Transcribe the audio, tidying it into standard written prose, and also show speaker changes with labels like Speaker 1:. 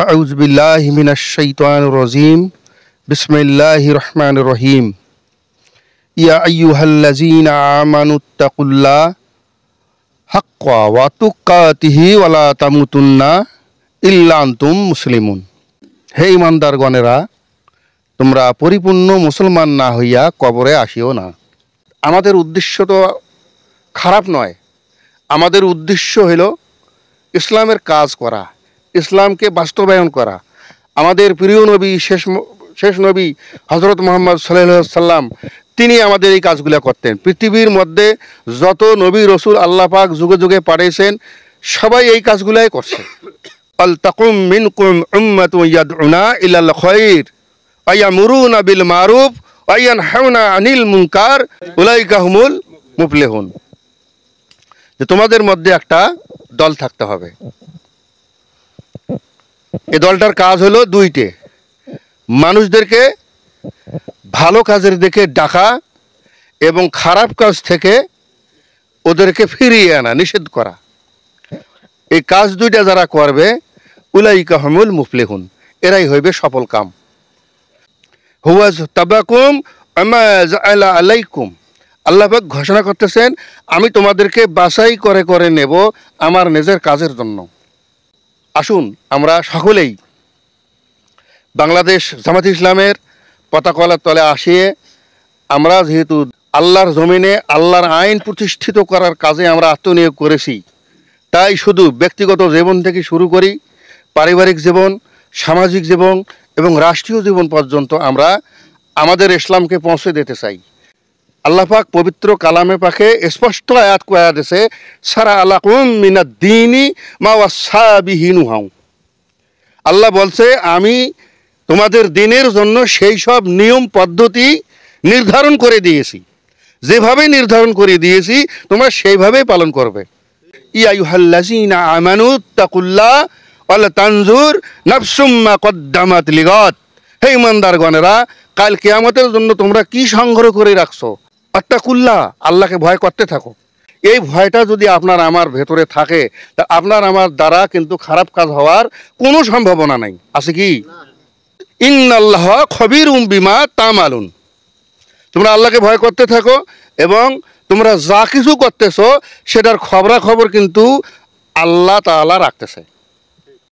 Speaker 1: আউযু বিল্লাহি মিনাশ শাইতানির রাজিম। বিসমিল্লাহির রহমানির রহিম। ইয়া আইয়ুহাল্লাযীনা আমানুত্তাকুল্লাহ হাক্কা ওয়া তুকাতিহি ওয়া লা তামুতুন্না ইল্লা আনতুম মুসলিমুন। হে ঈমানদারগণেরা, তোমরা পরিপূর্ণ মুসলমান না হইয়া কবরে আসিও না। আমাদের উদ্দেশ্য তো খারাপ নয়, আমাদের উদ্দেশ্য হইল ইসলামের কাজ করা, ইসলামকে বাস্তবায়ন করা। আমাদের প্রিয় নবী শেষ নবী হযরত মুহাম্মদ সাল্লাল্লাহু আলাইহি সাল্লাম তিনি আমাদের এই কাজগুলো করতেন। পৃথিবীর মধ্যে যত নবী রসুল আল্লাহ পাক যুগে যুগে পাঠিয়েছেন সবাই এই কাজগুলাই করছে। আল তাকুম মিনকুম উম্মাতুন ইয়াদউনা ইলাল খায়র ওয়া ইয়ামুরুনা বিল মারুফ ওয়া ইয়ানহাউনা আনিল মুনকার উলাইকা হুমুল মুফলিহুন। যে তোমাদের মধ্যে একটা দল থাকতে হবে। এই দলটার কাজ হলো দুইটে: মানুষদেরকে ভালো কাজের দিকে ডাকা এবং খারাপ কাজ থেকে ওদেরকে ফিরিয়ে আনা, নিষেধ করা। এই কাজ দুইটা যারা করবে উলাইকা হুমুল মুফলিহুন, এরাই হইবে সফল কাম। হুয়াজ তাবাকুম আমা জাআলা আলাইকুম, আল্লাহ পাক ঘোষণা করতেছেন আমি তোমাদেরকে বাছাই করে করে নেব আমার নিজের কাজের জন্য। আসুন আমরা সকলেই বাংলাদেশ জামাত ইসলামের পতাকার তলে আসিয়ে আমরা যেহেতু আল্লাহর জমিনে আল্লাহর আইন প্রতিষ্ঠিত করার কাজে আমরা আত্মনিয়োগ করেছি, তাই শুধু ব্যক্তিগত জীবন থেকে শুরু করি পারিবারিক জীবন, সামাজিক জীবন এবং রাষ্ট্রীয় জীবন পর্যন্ত আমরা আমাদের ইসলামকে পৌঁছে দিতে চাই। আল্লাহ পাক পবিত্র কালামে পাকে স্পষ্ট আয়াত কয়া দিয়েছে, সারা আলাকুম মিনাদ দীনি মা ওয়াসা বিহি নূহা। আল্লাহ বলছে আমি তোমাদের দিনের জন্য সেই সব নিয়ম পদ্ধতি নির্ধারণ করে দিয়েছি, যেভাবে নির্ধারণ করে দিয়েছি তোমরা সেইভাবেই পালন করবে। ইয়া আইয়ুহাল্লাযীনা আমানুত্তাকুল্লাহ ওয়া লা তানজুর নাফসুম মা কদ্দামাত লিগাদ। হে ঈমানদারগণেরা, কাল কিয়ামতের জন্য তোমরা কি সংগ্রহ করে রাখছো? আত্তাকুল্লাহ, আল্লাহকে ভয় করতে থাকো। এই ভয়টা যদি আপনার আমার ভেতরে থাকে তা আপনার আমার দ্বারা কিন্তু খারাপ কাজ হওয়ার কোনো সম্ভাবনা নাই। আছে কি? ইন্নাল্লাহ খবীরুম বিমা তামালুন। তোমরা আল্লাহকে ভয় করতে থাকো এবং তোমরা যা কিছু করতেছো সেটার খবরাখবর কিন্তু আল্লাহ তাআলা রাখতেছে।